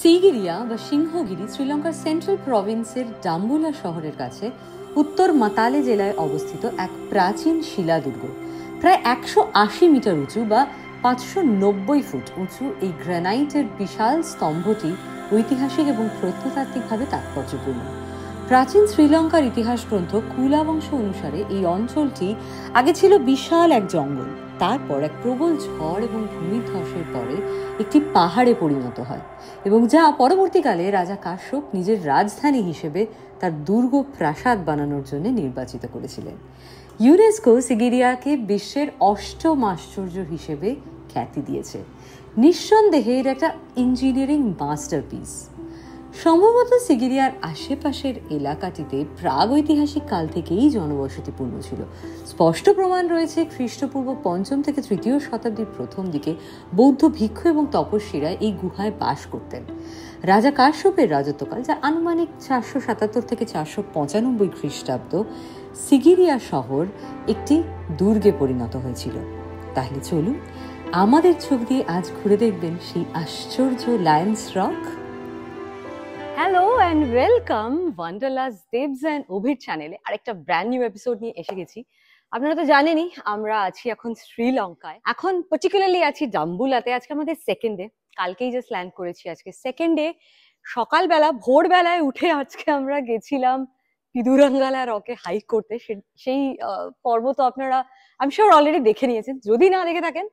সিগিরিয়া বা সিংহগিরি শ্রীলঙ্কার সেন্ট্রাল প্রভিন্সের ডাম্বুলা শহরের কাছে উত্তর মাতালে জেলায় অবস্থিত এক প্রাচীন শিলাদুর্গ। প্রায় 180 মিটার উঁচু বা 590 ফুট উঁচু এই গ্রানাইটের বিশাল স্তম্ভটি ঐতিহাসিক এবং প্রত্নতাত্ত্বিকভাবে তাৎপর্যপূর্ণ। প্রাচীন শ্রীলঙ্কার ইতিহাস গ্রন্থ কুলাবংশ অনুসারে এই অঞ্চলটি আগে ছিল বিশাল এক জঙ্গল, তারপর এক প্রবল ঝড় এবং ভূমিধসের পরে একটি পাহাড়ে পরিণত হয় এবং যা পরবর্তীকালে রাজা কাশ্যপ নিজের রাজধানী হিসেবে তার দুর্গ প্রাসাদ বানানোর জন্য নির্বাচিত করেছিলেন। ইউনেস্কো সিগিরিয়াকে বিশ্বের 8ম আশ্চর্য হিসেবে খ্যাতি দিয়েছে। নিঃসন্দেহে এর একটা ইঞ্জিনিয়ারিং মাস্টারপিস। সম্ভবত সিগিরিয়ার আশেপাশের এলাকাটিতে প্রাগৈতিহাসিক কাল থেকেই জনবসতিপূর্ণ ছিল। স্পষ্ট প্রমাণ রয়েছে খ্রিস্টপূর্ব 5ম থেকে 3য় শতাব্দীর প্রথম দিকে বৌদ্ধ ভিক্ষু এবং তপস্বীরা এই গুহায় বাস করতেন। রাজা কাশ্যপের রাজত্বকাল, যা আনুমানিক 477 থেকে 495 খ্রিস্টাব্দ, সিগিরিয়া শহর একটি দুর্গে পরিণত হয়েছিল। তাহলে চলুন আমাদের চোখ দিয়ে আজ ঘুরে দেখবেন সেই আশ্চর্য lions rock. Hello and welcome wanderlust Debs and অভির চ্যানেলে আরেকটা ব্র্যান্ড নিউ এপিসোড নিয়ে এসে গেছি। আপনারা তো জানেনই আমরা আছি এখন শ্রীলঙ্কায়, এখন পার্টিকুলারলি আছি ডাম্বুলাতে। আজকে আমাদের সেকেন্ড ডে, কালকেই জাস্ট ল্যান্ড করেছি। আজকে সেকেন্ড ডে সকালবেলা ভোরবেলায় উঠে আজকে আমরা গেছিলাম পিদুরাঙ্গালা রকে হাইক করতে। সেই পর্ব তো আপনারা আই এম শিওর অলরেডি দেখে নিয়েছেন। যদি না দেখে থাকেন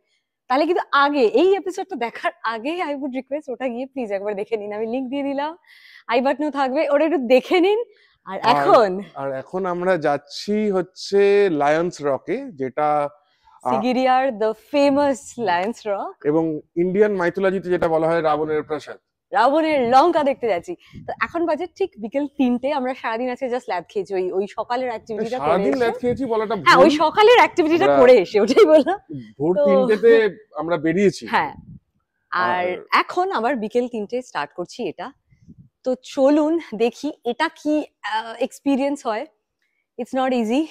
তাহলে কিন্তু আগে এই এপিসোডটা দেখার আগে আই উড রিকোয়েস্ট ওটা গিয়ে প্লিজ একবার দেখে নিন। আমি লিংক দিয়ে দিলাম, আই বাটনও থাকবে, ওটা একটু দেখে নিন। আর এখন আমরা যাচ্ছি হচ্ছে লায়ন্স রকে, যেটা সিগিরিয়ার দ্য ফেমাস লায়ন্স রক এবং ইন্ডিয়ান মাইথোলজিতে যেটা বলা হয় রাবণের প্রাসাদ, রাবণের লঙ্কা দেখতে যাচ্ছি। তো এখন বাজে ঠিক বিকেল 3টে। আমরা সারাদিন আজকে জাস্ট ল্যাব খেয়েছি, ওই সকালের অ্যাক্টিভিটিটা করে সারাদিন ল্যাব খেয়েছি বলাটা হ্যাঁ, ওই সকালের অ্যাক্টিভিটিটা করে এসে ওটাই বললাম। ভোর 3টেতে আমরা বেরিয়েছি। হ্যাঁ, আর এখন আবার বিকেল 3টে স্টার্ট করছি এটা। তো চলুন দেখি এটা কি এক্সপিরিয়েন্স হয়। It's not easy,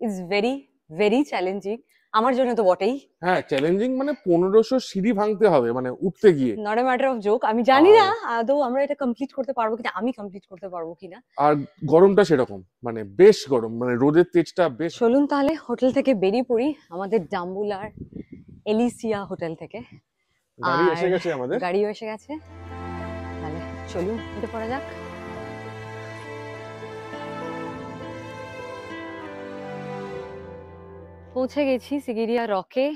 it's very very challenging. আমার জন্য তো বটেই। হ্যাঁ, চ্যালেঞ্জিং মানে 1500 সিঁড়ি ভাঙতে হবে, মানে উঠতে গিয়ে। Not a matter of joke. আমি জানি না আদৌ আমরা এটা কমপ্লিট করতে পারবো কিনা, আমি কমপ্লিট করতে পারবো কিনা। আর গরমটা সেরকম, মানে বেশ গরম, মানে রোদের তেজটা বেশ। চলুন তাহলে হোটেল থেকে বেরিয়ে পড়ি, আমাদের ডাম্বুলার এলিসিয়া হোটেল থেকে। গাড়ি এসে গেছে, আমাদের গাড়িও এসে গেছে। তাহলে চলুন উঠে পড়া যাক। পৌঁছে গেছি সিগিরিয়া রকে।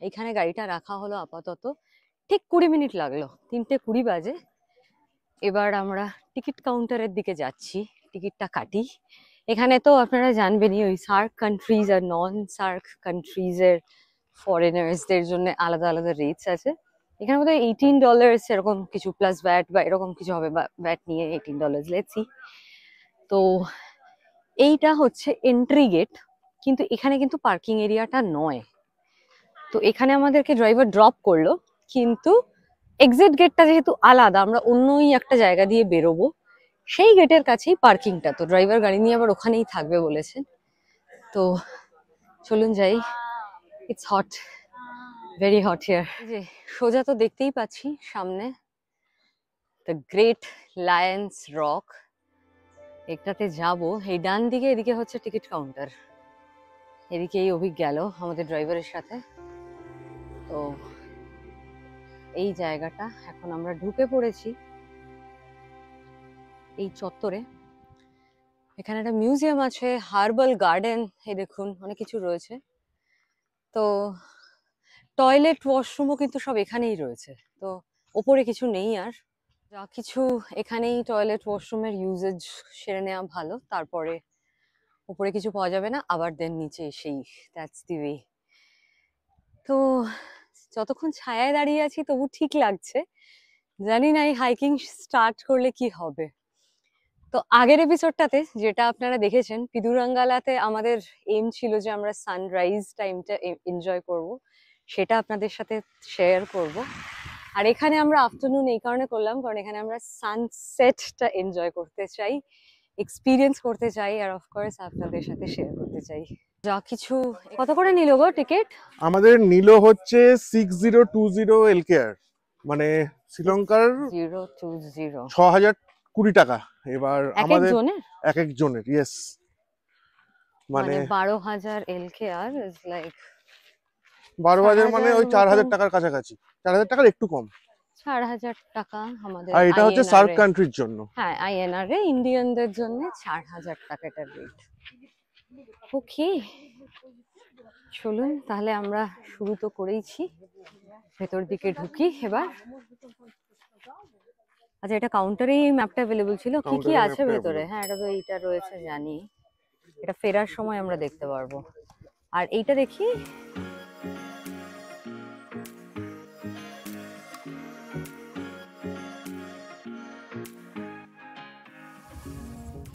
এখানে গাড়িটা রাখা হলো আপাতত। ঠিক 20 মিনিট লাগলো, 3:20 বাজে। এবার আমরা টিকিট কাউন্টারের দিকে যাচ্ছি, টিকিটটা কাটি। এখানে তো আপনারা জানবেনই ওই SAARC countries are non SAARC কান্ট্রিজের ফরেনার্সদের জন্য আলাদা আলাদা রেটস আছে। এখানে বোধহয় $18 এরকম কিছু, প্লাস ভ্যাট বা এরকম কিছু হবে, বা ভ্যাট নিয়ে $18। Let's see. তো এইটা হচ্ছে এন্ট্রি গেট, কিন্তু এখানে কিন্তু পার্কিং এরিয়াটা নয়। তো এখানে আমাদেরকে ড্রাইভার ড্রপ করলো, কিন্তু এক্সিট গেটটা যেহেতু আলাদা, আমরা অন্যই একটা জায়গা দিয়ে বেরোবো, সেই গেটের কাছেই পার্কিংটা। তো ড্রাইভার গাড়ি নিয়ে আবার ওখানেই থাকবে বলেছেন। তো চলুন যাই। It's hot, very hot here. যে সোজা তো দেখতেই পাচ্ছি সামনে দ্য গ্রেট লায়ন্স রক। একটাতে যাবো। এই ডান দিকে, এদিকে হচ্ছে টিকিট কাউন্টার, এদিকে এই অভিজ্ঞ গেল আমাদের ড্রাইভারের সাথে। তো এই জায়গাটা এখন আমরা ঢুকে পড়েছি এই চত্বরে। এখানে একটা মিউজিয়াম আছে, হার্বাল গার্ডেন, এই দেখুন অনেক কিছু রয়েছে। তো টয়লেট ওয়াশরুমও কিন্তু সব এখানেই রয়েছে। তো ওপরে কিছু নেই, আর যা কিছু এখানেই টয়লেট ওয়াশরুমের ইউজেজ সেরে নেওয়া ভালো। তারপরে উপরে কিছু পাওয়া যাবে না, আবার দেন নিচে এসেই দ্যাটস দি ওয়ে। তো যতক্ষণ ছায়ায় দাঁড়িয়ে আছি তবু ঠিক লাগছে। জানি না এই হাইকিং স্টার্ট করলে কি হবে। তো আগের এপিসোডটাতে যেটা আপনারা দেখেছেন, পিদুরাঙ্গালাতে আমাদের এম ছিল যে আমরা সানরাইজ টাইমটা এনজয় করব, সেটা আপনাদের সাথে শেয়ার করব। আর এখানে আমরা আফটারনুন এই কারণে করলাম কারণ এখানে আমরা সানসেটটা এনজয় করতে চাই, এক্সপিরিয়েন্স করতে চাই, আর অফকোর্স আপনাদের সাথে শেয়ার করতে চাই। যা কিছু। কত করে নিল গো টিকিট? আমাদের নিল হচ্ছে 6020 LKR, মানে শ্রীলঙ্কার 020 6,020 টাকা। এবার আমাদের জনের এক এক জনের, ইয়েস, মানে 12,000 LKR ইজ লাইক 12,000 মানে ওই 4,000 মতন। টাকার কাছাকাছি, 4,000 টাকার একটু কম। 4,000 টাকা আমাদের। আর এটা হচ্ছে সার্ক কান্ট্রির জন্য। হ্যাঁ, INR এ ইন্ডিয়ানদের জন্য 4,000 টাকা এটার রেট। ওকে, চলুন তাহলে আমরা শুরু তো করেইছি, ভেতর দিকে ঢুকি এবার। আচ্ছা, এটা কাউন্টারেই ম্যাপটা অ্যাভেলেবল ছিল, কি কি Counter এ আছে map টা ভেতরে? available। হ্যাঁ, এটা তো এইটা রয়েছে জানি, এটা ফেরার সময় আমরা দেখতে পারবো। আর এইটা দেখি,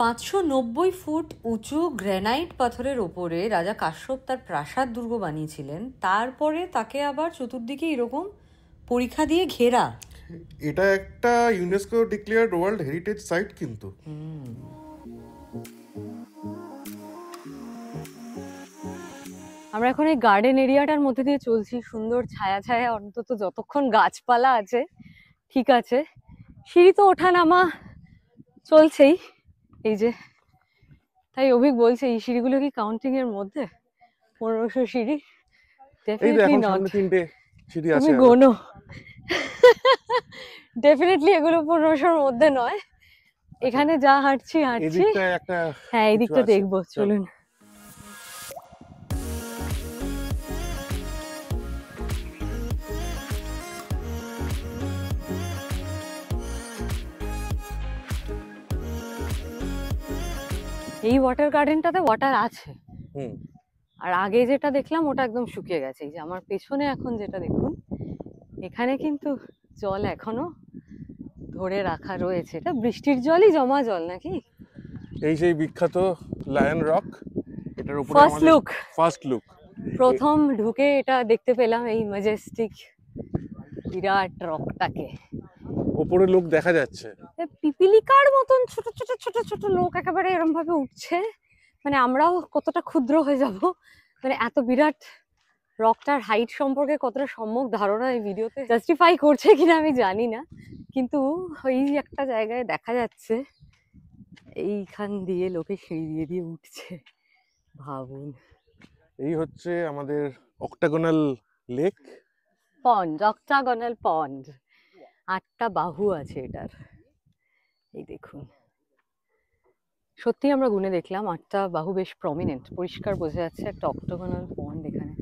$590 ফুট উঁচু গ্রানাইট পাথরের ওপরে রাজা কাশ্যপ তার প্রাসাদ দুর্গ বানিয়েছিলেন। তারপরে তাকে আবার চতুর্দিকে এরকম পরীক্ষা দিয়ে ঘেরা। এটা একটা UNESCO declared world heritage site কিন্তু। আমরা এখন এই গার্ডেন এরিয়াটার মধ্যে দিয়ে চলছি, সুন্দর ছায়া ছায়া, অন্তত যতক্ষণ গাছপালা আছে ঠিক আছে। সিঁড়ি তো ওঠা নামা চলছেই, এই যে। তাই অভিক বলছে এই সিঁড়িগুলো কি কাউন্টিং এর মধ্যে? 1500 সিঁড়ি? এই দেখো ডেফিনেটলি নট। সামনে 3টে সিঁড়ি আছে। তুমি গোনো, ডেফিনেটলি এগুলো 1500-র মধ্যে নয়। এখানে যা হাঁটছি এদিকটা একটা, হ্যাঁ এদিকটা দেখবো, চলুন। এই ওয়াটার গার্ডেনটাতে ওয়াটার আছে, আর আগে যেটা দেখলাম ওটা একদম শুকিয়ে গেছে। এই যে আমার পেছনে এখন যেটা দেখুন, এখানে কিন্তু জল এখনো ধরে রাখা রয়েছে। এটা বৃষ্টির জলই জমা জল নাকি? এই সেই বিখ্যাত লায়ন রক, এটার উপরে ফার্স্ট লুক। প্রথম ঢুকে এটা দেখতে পেলাম, এই ম্যাজেস্টিক বিরাট রকটাকে। উপরে লোক দেখা যাচ্ছে, পিপিলিকার মতন ছোট ছোট ছোট ছোট লোক একেবারে এরকম ভাবে উঠছে, মানে আমরাও কতটা ক্ষুদ্র হয়ে যাব, মানে এত বিরাট রকটার হাইট সম্পর্কে কতটা সম্যক ধারণা এই ভিডিওতে জাস্টিফাই করছে কিনা আমি জানি না, কিন্তু ওই একটা জায়গায় দেখা যাচ্ছে এইখান দিয়ে লোকে সিঁড়ি দিয়ে দিয়ে উঠছে, ভাবুন। এই হচ্ছে আমাদের অক্টাগোনাল লেক পন্ড, অক্টাগোনাল পন্ড। 8টা বাহু আছে এটার, এই দেখুন। সত্যি আমরা গুনে দেখলাম 8টা বাহু, বেশ প্রমিনেন্ট, পরিষ্কার বোঝা যাচ্ছে একটা অক্টাগোনাল পন্ড এখানে।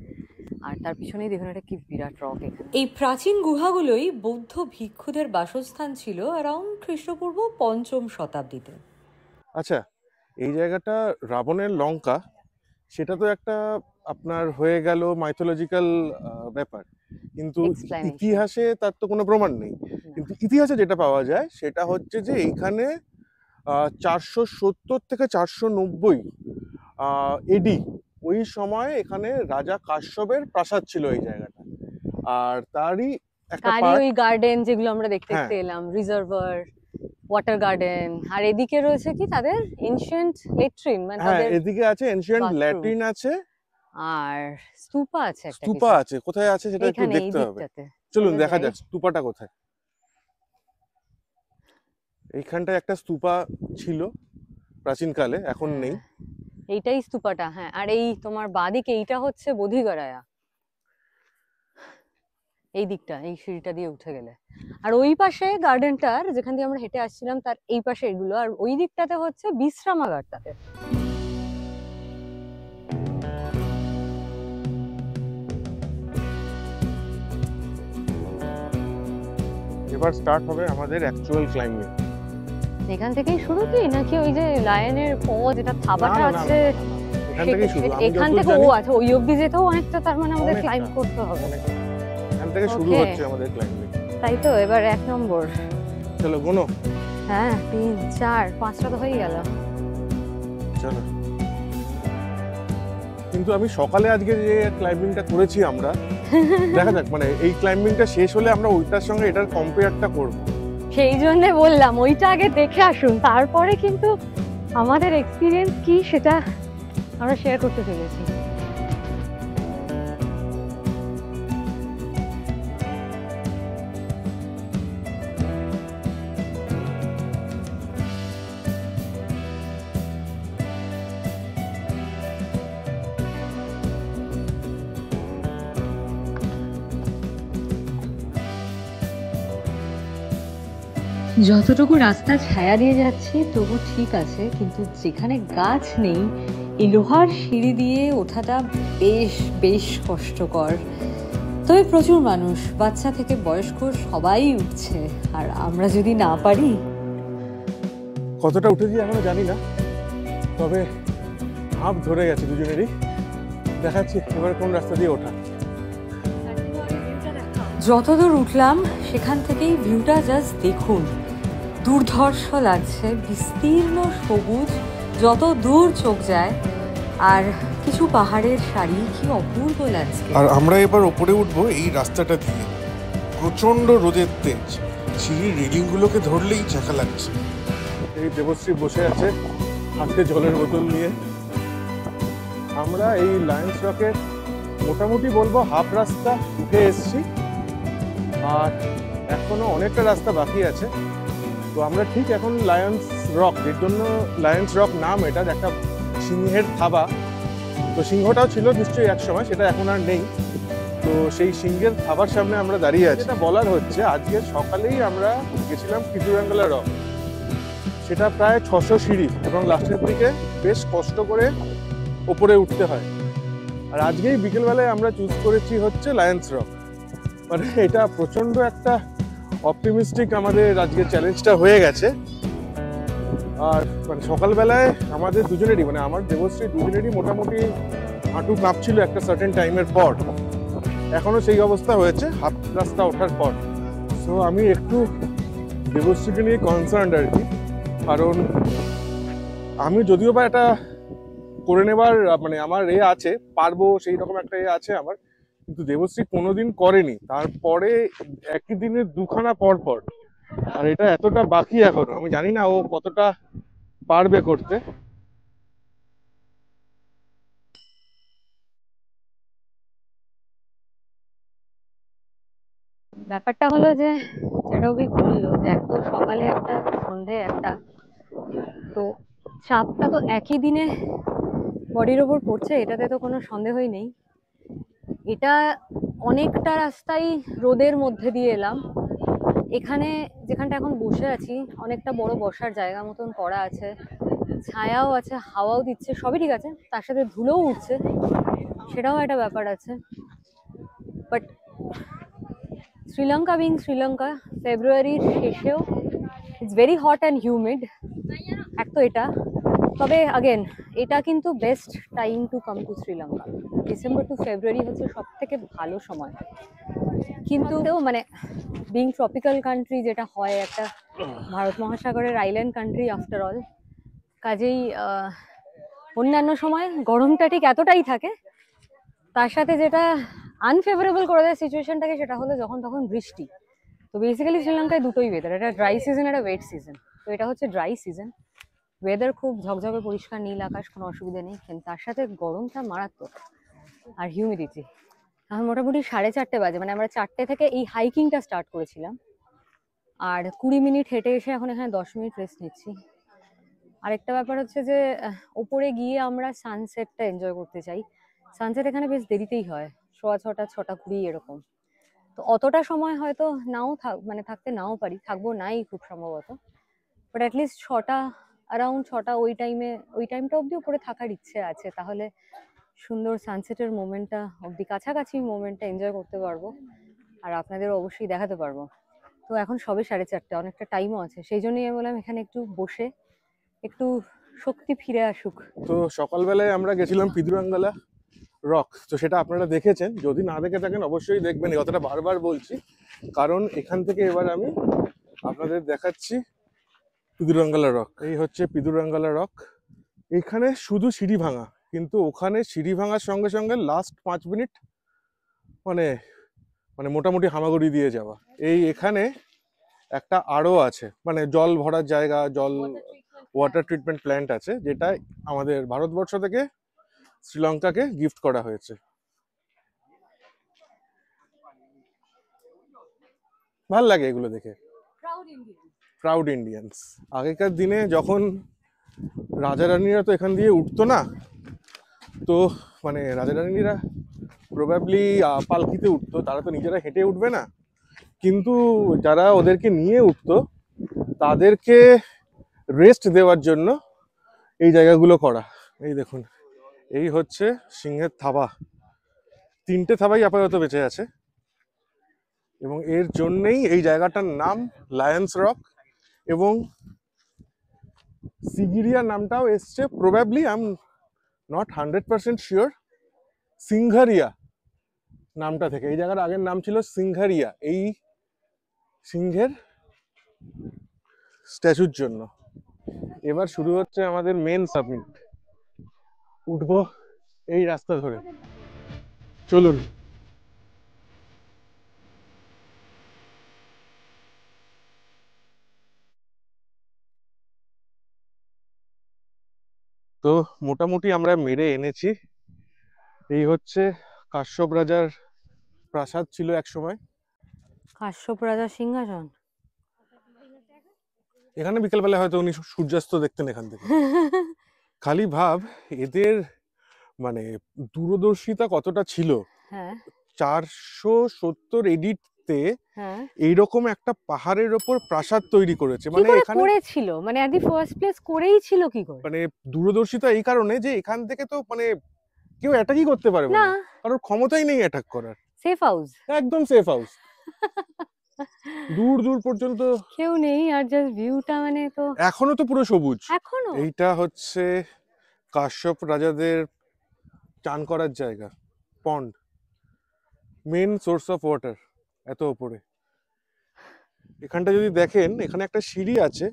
আর তার পিছনেই দেখুন একটা কি বিরাট রক এখানে। এই প্রাচীন গুহাগুলোই বৌদ্ধ ভিক্ষুদের বাসস্থান ছিল অ্যারাউন্ড খ্রিস্টপূর্ব 5ম শতাব্দীতে। আচ্ছা, এই জায়গাটা রাবণের লঙ্কা, সেটা তো একটা আপনার হয়ে গেল মাইথোলজিক্যাল ব্যাপার, কিন্তু ইতিহাসে তার তো কোনো প্রমাণ নেই। কিন্তু ইতিহাসে যেটা পাওয়া যায় সেটা হচ্ছে যে এইখানে 470 থেকে 490 এডি ওই সময় এখানে রাজা কাশ্যপের প্রাসাদ ছিল এই জায়গাটা। আর তারই একটা ওই গার্ডেন যেগুলো আমরা দেখতে এলাম, রিজার্ভার, ওয়াটার গার্ডেন, আর এদিকে রয়েছে কি তাদের এনশিয়েন্ট ল্যাট্রিন, মানে তাদের এদিকে আছে এনশিয়েন্ট ল্যাট্রিন আছে, আর স্তূপা আছে। একটা স্তূপা আছে, কোথায় আছে সেটা একটু দেখতে হবে, চলুন দেখা যাক স্তূপাটা কোথায়। এইখানটায় একটা স্তূপা ছিল প্রাচীনকালে, এখন নেই। এইটাই স্তূপাটা, হ্যাঁ। আর এই তোমার বাঁদিকে এইটা হচ্ছে বোধিগয়ায়া, এই দিকটা, এই সিঁড়িটা দিয়ে উঠে গেলে। আর ওই পাশে গার্ডেনটার যেখান দিয়ে আমরা হেঁটে আসছিলাম তার এই পাশে এগুলো, আর ওই দিকটাতে হচ্ছে বিশ্রামাগারটাতে। এবার স্টার্ট হবে আমাদের অ্যাকচুয়াল ক্লাইম্বিং। এখান থেকেই শুরু কি, নাকি ওই যে লায়নের পা যেটা থাবাটা আছে এখান থেকেই শুরু? এখান থেকে ও আচ্ছা, ওই অবধি যেতেও অনেকটা, তার মানে আমাদের ক্লাইম্ব করতে হবে। এখান থেকে শুরু হচ্ছে আমাদের ক্লাইম্বিং, তাই তো। এবার 1 নম্বর, চলো গোনো। হ্যাঁ 3, 4, 5টা তো হয়ে গেল, চলো। কিন্তু আমি সকালে আজকে যে ক্লাইম্বিংটা করেছি আমরা, দেখা যাক, মানে এই ক্লাইম্বিংটা শেষ হলে আমরা ওইটার সঙ্গে এটার কম্পেয়ারটা করব। সেই জন্য বললাম ওইটা আগে দেখে আসুন, তারপরে কিন্তু আমাদের এক্সপিরিয়েন্স কি সেটা আমরা শেয়ার করতে চলেছি। যতটুকু রাস্তা ছায়া দিয়ে যাচ্ছি তবু ঠিক আছে, কিন্তু যেখানে গাছ নেই এই লোহার সিঁড়ি দিয়ে ওঠাটা বেশ বেশ কষ্টকর। তবে প্রচুর মানুষ, বাচ্চা থেকে বয়স্ক সবাই উঠছে, আর আমরা যদি না পারি। কতটা উঠেছি এখনো জানি না, তবে হাঁপ ধরে গেছে দুজনেরই। দেখাচ্ছি এবার কোন রাস্তা দিয়ে ওঠা। যতদূর উঠলাম সেখান থেকেই ভিউটা জাস্ট দেখুন, দুর্ধর্ষ লাগছে, বিস্তীর্ণ সবুজ যত দূর চোখ যায়, আর কিছু পাহাড়ের সারি, কি অপূর্ব লাগছে। আর আমরা এবার ওপরে উঠবো এই রাস্তাটা দিয়ে। প্রচন্ড রোদের তেজ, সিঁড়ির রেলিংগুলোকে ধরলেই চাকা লাগছে। এই দেবশ্রী বসে আছে হাতে জলের বোতল নিয়ে। আমরা এই লায়ন্স রকের মোটামুটি বলবো হাফ রাস্তা উঠে এসছি, আর এখনো অনেকটা রাস্তা বাকি আছে। তো আমরা ঠিক এখন লায়ন্স রক, এর জন্য লায়ন্স রক নাম, এটার একটা সিংহের থাবা। তো সিংহটাও ছিল নিশ্চয়ই এক সময়, সেটা এখন আর নেই। তো সেই সিংহের থাবার সামনে আমরা দাঁড়িয়ে আছি। এটা বলার হচ্ছে আজকে সকালেই আমরা গেছিলাম পিদুরাঙ্গালা রক, সেটা প্রায় 600 সিঁড়ি এবং লাস্টের দিকে বেশ কষ্ট করে ওপরে উঠতে হয়। আর আজকেই বিকেলবেলায় আমরা চুজ করেছি হচ্ছে লায়ন্স রক। মানে এটা প্রচন্ড একটা অপটিমিস্টিক আমাদের আজকে চ্যালেঞ্জটা হয়ে গেছে। আর মানে সকালবেলায় আমাদের দুজনেরই, মানে আমার দেবশ্রী দুজনেরই মোটামুটি হাঁটু কাঁপছিল একটা সার্টেন টাইমের পর। এখনো সেই অবস্থা হয়েছে হাফ রাস্তা ওঠার পর। সো আমি একটু দেবশ্রীকে নিয়ে কনসার্নড আর কি, কারণ আমি যদিও বা এটা করে নেবার মানে আমার আছে, পারবো সেই রকম একটা আছে আমার, কিন্তু দেবশ্রী কোনোদিন করেনি, তারপরে একই দিনে দুখানা পর পর। আর এটা এতটা বাকি এখনো, আমি জানি না ও কতটা পারবে করতে। ব্যাপারটা হলো যে যেটা বললো যে এত সকালে একটা সন্ধে একটা, তো চাপটা তো একই দিনে বডির ওপর পড়ছে, এটাতে তো কোনো সন্দেহই নেই। এটা অনেকটা রাস্তাই রোদের মধ্যে দিয়ে এলাম। এখানে যেখানটা এখন বসে আছি অনেকটা বড় বসার জায়গা মতন করা আছে, ছায়াও আছে, হাওয়াও দিচ্ছে, সবই ঠিক আছে, তার সাথে ধুলোও উঠছে, সেটাও একটা ব্যাপার আছে। বাট শ্রীলঙ্কা বিং শ্রীলঙ্কা, ফেব্রুয়ারির শেষেও it's very hot and humid, এক তো এটা। তবে আগেন এটা কিন্তু best time to come to Sri Lanka. December to February হচ্ছে সব থেকে ভালো সময়। কিন্তু মানে বিং ট্রপিক্যাল কান্ট্রি যেটা হয়, একটা ভারত মহাসাগরের আইল্যান্ড কান্ট্রি আফটার অল, কাজেই অন্যান্য সময় গরমটা ঠিক এতটাই থাকে। তার সাথে যেটা আনফেভারেবল করে দেয় সিচুয়েশনটাকে, সেটা হলো যখন তখন বৃষ্টি। তো বেসিক্যালি শ্রীলঙ্কায় দুটোই ওয়েদার, এটা ড্রাই সিজন, এটা ওয়েট সিজন। তো এটা হচ্ছে ড্রাই সিজন, ওয়েদার খুব ঝকঝকে পরিষ্কার নীল আকাশ, কোনো অসুবিধা নেই, কিন্তু তার সাথে গরমটা মারাত্মক আর হিউমিডিটি। এখন মোটামুটি 4:30 বাজে, মানে আমরা 4টে থেকে এই হাইকিংটা স্টার্ট করেছিলাম, আর 20 মিনিট হেঁটে এসে এখন এখানে 10 মিনিট রেস্ট নিচ্ছি। আরেকটা ব্যাপার হচ্ছে যে ওপরে গিয়ে আমরা সানসেটটা এনজয় করতে চাই। সানসেট এখানে বেশ দেরিতেই হয়, 6:15, 6:20 এরকম। তো অতটা সময় হয়তো নাও মানে থাকতে নাও পারি, থাকবো নাই খুব সম্ভবত, বাট অ্যাটলিস্ট 6টা, অ্যারাউন্ড 6টা, ওই টাইমটা অবধি উপরে থাকার ইচ্ছে আছে। তাহলে সুন্দর সানসেটের মোমেন্টটা অবধি, কাছাকাছি মোমেন্টটা এনজয় করতে পারবো, আর আপনাদের অবশ্যই দেখাতে পারবো। তো এখন সবে 4:30, অনেকটা টাইমও আছে, সেই জন্যই আমি বললাম এখানে একটু বসে একটু শক্তি ফিরে আসুক। তো সকালবেলায় আমরা গেছিলাম পিদুরাঙ্গালা রক, তো সেটা আপনারা দেখেছেন, যদি না দেখে থাকেন অবশ্যই দেখবেন, এই কথাটা বারবার বলছি, কারণ এখান থেকে এবার আমি আপনাদের দেখাচ্ছি পিদুরাঙ্গালা রক। এই হচ্ছে পিদুরাঙ্গালা রক। এখানে শুধু সিঁড়ি ভাঙা, কিন্তু ওখানে সিঁড়ি ভাঙার সঙ্গে সঙ্গে লাস্ট 5 মিনিট মানে মানে মোটামুটি হামাগুড়ি দিয়ে যাওয়া। এখানে একটা আরও আছে, মানে জল ভরার জায়গা, ওয়াটার ট্রিটমেন্ট প্ল্যান্ট আছে, যেটা আমাদের ভারতবর্ষ থেকে শ্রীলঙ্কাকে গিফট করা হয়েছে। ভাল লাগে এগুলো দেখে, প্রাউড ইন্ডিয়ান্স। আগেকার দিনে যখন রাজা রানীরা তো এখান দিয়ে উঠতো না, তো মানে রাজা রানীরা প্রবাবলি পালকিতে উঠতো, তারা তো নিজেরা হেঁটে উঠবে না, কিন্তু যারা ওদেরকে নিয়ে উঠতো তাদেরকে রেস্ট দেওয়ার জন্য এই জায়গাগুলো করা। এই দেখুন, এই হচ্ছে সিংহের থাবা। 3টে থাবাই আপাতত বেঁচে আছে এবং এর জন্যই এই জায়গাটার নাম লায়ন্স রক। এবং সিগিরিয়া নামটাও এসছে, probably, I am not 100% sure, Singhariya নামটা থেকে। এই জায়গার আগের নাম ছিল সিংঘারিয়া, এই সিংহের স্ট্যাচুর জন্য। এবার শুরু হচ্ছে আমাদের মেন সাবমিট। উঠবো এই রাস্তা ধরে, চলুন। তো মোটামুটি আমরা মেরে এনেছি। এই হচ্ছে কাশ্যপ রাজার প্রাসাদ ছিল এক সময়। কাশ্যপ রাজার সিংহাসন। এখানে বিকেলবেলা হয়তো উনি সূর্যাস্ত দেখতেন এখান থেকে। খালি ভাব এদের মানে দূরদর্শিতা কতটা ছিল। 470 এডিতে এইরকম একটা পাহাড়ের ওপর প্রাসাদ তৈরি করেছে। মানে এখানে করেছিল, মানে এট দি ফার্স্ট প্লেস করেই ছিল কি করে? মানে দূরদর্শিতা এই কারণে যে এখান থেকে তো মানে কেউ অ্যাটাকই করতে পারবে না, কারোর ক্ষমতাই নেই অ্যাটাক করার। সেফ হাউস, একদম সেফ হাউস। দূর দূর পর্যন্ত কেউ নেই, আর জাস্ট ভিউটা মানে তো এখনো তো পুরো সবুজ। এখনো এইটা হচ্ছে কাশ্যপ রাজাদের চান করার জায়গা, পন্ড, মেন সোর্স অফ ওয়াটার এত উপরে। এখানটা যদি দেখেন, এখানে একটা সিঁড়ি আছে,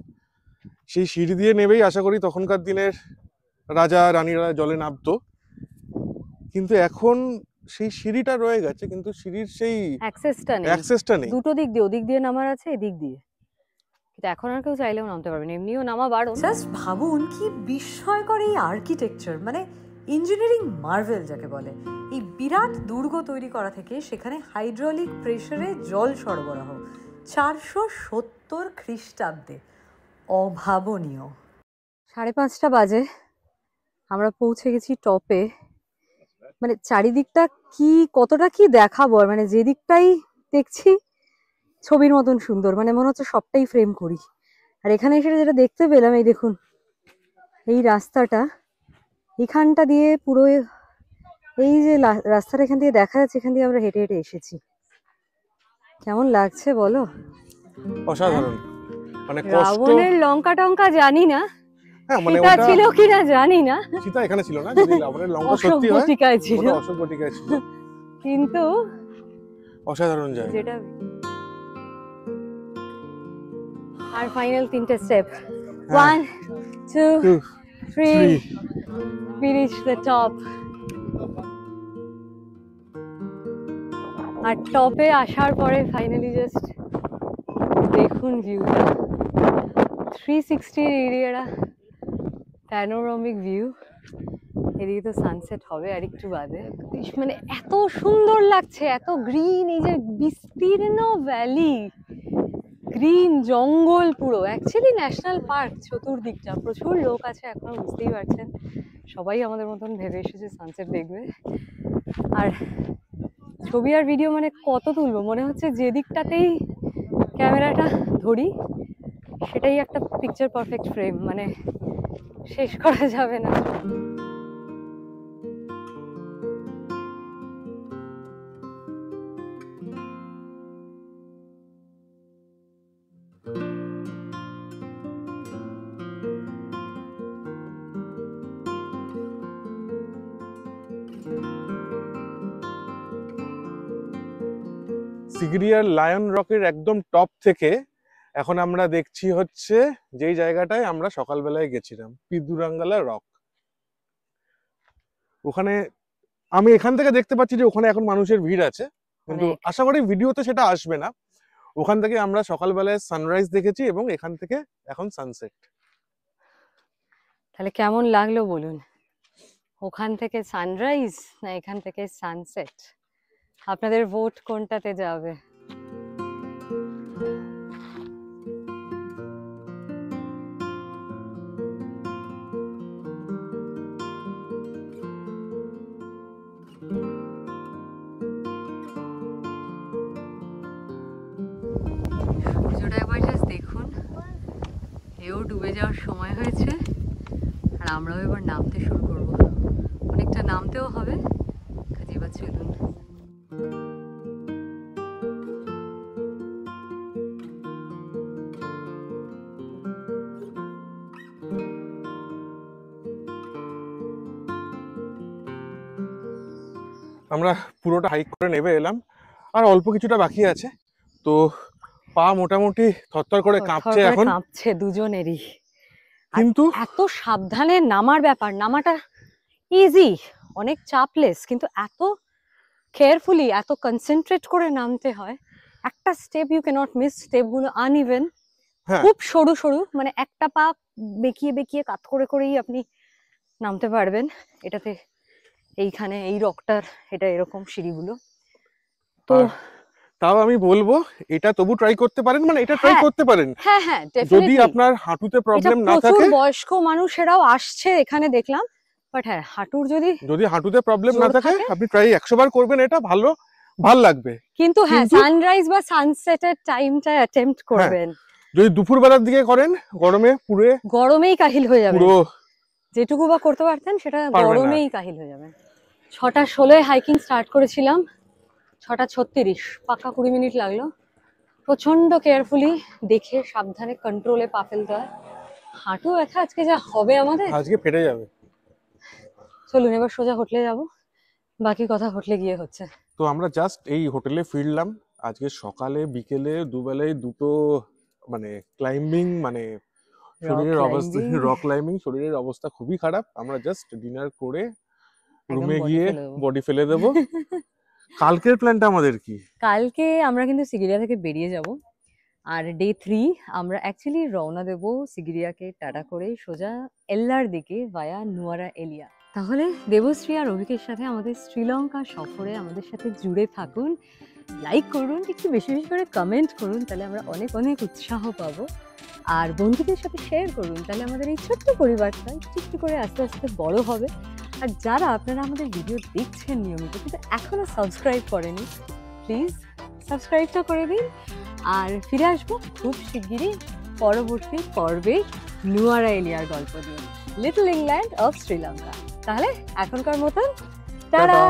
সেই সিঁড়ি দিয়ে নেবেই আশা করি তখনকার দিনের রাজা রানীরা জলে নামতো। কিন্তু এখন সেই সিঁড়িটা রয়ে গেছে, কিন্তু সিঁড়ির সেই অ্যাক্সেসটা নেই। দুটো দিক দিয়ে, ওদিক দিয়ে নামার আছে, এদিক দিয়ে। কিন্তু এখন আর কেউ চাইলেও নামতে পারবে না, এমনিও নামা বারণ। জাস্ট ভাবুন কি বিস্ময়কর এই আর্কিটেকচার, মানে ইঞ্জিনিয়ারিং মার্ভেল যাকে বলে। এই বিরাট দুর্গ তৈরি করা থেকে সেখানে হাইড্রোলিক প্রেসারে জল সরবরাহ 470 খ্রিস্টাব্দে, অভাবনীয়। 5:30 বাজে, আমরা পৌঁছে গেছি টপে। মানে চারিদিকটা কি, কতটা কি দেখাবো, মানে যে দিকটাই দেখছি ছবির মতন সুন্দর, মানে মনে হচ্ছে সবটাই ফ্রেম করি। আর এখানে এসে যেটা দেখতে পেলাম, এই দেখুন এই রাস্তাটা, এখানটা দিয়ে পুরো, এই যে রাস্তাটা এখান দিয়ে দেখা যাচ্ছে, এখান দিয়ে আমরা হেঁটে হেঁটে এসেছি। কেমন লাগছে বলো? অসাধারণ। মানে রাবণের লঙ্কা টঙ্কা জানি না, মানে ওটা ছিল কিনা জানি না, সীতা এখানে ছিল না, যদি রাবণের লঙ্কা সত্যি হয় অশোক ছিল, অশোক বটিকায় ছিল। কিন্তু অসাধারণ জায়গা। যেটা আর ফাইনাল 3টে step, 1 2 3, we reach the top. আর টপে আসার পরে ফাইনালি জাস্ট দেখুন ভিউটা, 360 এরিয়াটা প্যানোরামিক ভিউ। এদিকে তো সানসেট হবে আর একটু বাদে। মানে এত সুন্দর লাগছে, এত গ্রিন, এই যে বিস্তীর্ণ ভ্যালি, গ্রিন জঙ্গল পুরো। অ্যাকচুয়ালি ন্যাশনাল পার্ক চতুর্দিকটা, প্রচুর লোক আছে এখনো, বুঝতেই পারছেন। সবাই আমাদের মতন ভেবে এসেছে সানসেট দেখবে। আর ছবি আর ভিডিও মানে কত তুলবো, মনে হচ্ছে যে দিকটাতেই ক্যামেরাটা ধরি সেটাই একটা পিকচার পারফেক্ট ফ্রেম, মানে শেষ করা যাবে না। সিগিরিয়ার লায়ন রকের একদম টপ থেকে এখন আমরা দেখছি হচ্ছে যেই জায়গাটায় আমরা সকালবেলায় গেছিলাম, পিদুরাঙ্গালা রক। ওখানে আমি এখান থেকে দেখতে পাচ্ছি যে ওখানে এখন মানুষের ভিড় আছে, কিন্তু আশা করি ভিডিওতে সেটা আসবে না। ওখান থেকে আমরা সকালবেলায় সানরাইজ দেখেছি এবং এখান থেকে এখন সানসেট। তাহলে কেমন লাগলো বলুন? ওখান থেকে সানরাইজ না এখান থেকে সানসেট? আপনাদের ভোট কোনটাতে যাবে? সূর্যটা একবার জাস্ট দেখুন, ঢেউ ডুবে যাওয়ার সময় হয়েছে আর আমরাও এবার নামতে শুরু করব। অনেকটা নামতেও হবে, কাজে এবার চলুন। আমরা পুরোটা হাইক করে নেমে এলাম, আর অল্প কিছুটা বাকি আছে। তো পা মোটামুটি থরথর করে কাঁপছে এখন, কাঁপছে দুজনেরই। কিন্তু এত সাবধানে নামার ব্যাপার, নামাটা ইজি, অনেক চাপলেস, কিন্তু এত কেয়ারফুলি, এত কনসেন্ট্রেট করে নামতে হয়। একটা স্টেপ ইউ ক্যানট মিস, স্টেপগুলো আনইভেন, খুব সরু সরু, মানে একটা পা বেঁকিয়ে বেঁকিয়ে কাত করে করেই আপনি নামতে পারবেন এটাতে। এইখানে এই রকটার এটা এরকম সিঁড়িগুলো, তো তাও আমি বলবো এটা তবু ট্রাই করতে পারেন, মানে এটা ট্রাই করতে পারেন। হ্যাঁ হ্যাঁ, যদি আপনার হাঁটুতে প্রবলেম না থাকে। প্রচুর বয়স্ক মানুষেরাও আসছে এখানে দেখলাম, বাট হ্যাঁ হাঁটুর যদি হাঁটুতে প্রবলেম না থাকে আপনি ট্রাই 100 বার করবেন, এটা ভালো লাগবে। কিন্তু হ্যাঁ সানরাইজ বা সানসেটের টাইমটা অ্যাটেম্প্ট করবেন। যদি দুপুর বেলার দিকে করেন গরমেই কাহিল হয়ে যাবে, যেটুকু বা করতে পারতেন সেটা গরমেই কাহিল হয়ে যাবে। 6:16 হাইকিং স্টার্ট করেছিলাম, 6:36, পাক্কা 20 মিনিট লাগলো। প্রচন্ড কেয়ারফুলি দেখে সাবধানে কন্ট্রোলে পা ফেলতে হয়। হাঁটু ব্যথা আজকে যা হবে আমাদের, আজকে ফেটে যাবে। চলুন এবার সোজা হোটেলে যাব, বাকি কথা হোটেলে গিয়ে হচ্ছে। তো আমরা জাস্ট এই হোটেলে ফিরলাম। আজকে সকালে বিকেলে দুবেলায় দুটো মানে ক্লাইম্বিং, মানে শরীরের অবস্থা, রক ক্লাইম্বিং, শরীরের অবস্থা খুবই খারাপ। আমরা জাস্ট ডিনার করে রুমে গিয়ে বডি ফেলে দেব। কালকের প্ল্যানটা আমাদের কি? কালকে আমরা কিন্তু সিগিরিয়া থেকে বেরিয়ে যাব, আর ডে 3 আমরা অ্যাকচুয়ালি রওনা দেব সিগিরিয়াকে টাটা করে সোজা এল্লার দিকে ভায়া নুয়ারা এলিয়া। তাহলে দেবশ্রী আর অভিকের সাথে আমাদের শ্রীলঙ্কা সফরে আমাদের সাথে জুড়ে থাকুন, লাইক করুন, একটু বেশি বেশি করে কমেন্ট করুন, তাহলে আমরা অনেক অনেক উৎসাহ পাবো। আর বন্ধুদের সাথে শেয়ার করুন, তাহলে আমাদের এই ছোট্ট পরিবারটা একটু একটু করে আস্তে আস্তে বড় হবে। আর যারা আপনারা আমাদের ভিডিও দেখছেন নিয়মিত কিন্তু এখনো সাবস্ক্রাইব করেনি, প্লিজ সাবস্ক্রাইবটা করে দিন। আর ফিরে আসবো খুব শিগগিরই পরবর্তী পর্বে নুয়ারা এলিয়ার গল্প দিয়ে, লিটল ইংল্যান্ড অফ শ্রীলঙ্কা। তাহলে এখনকার মতন টাটা।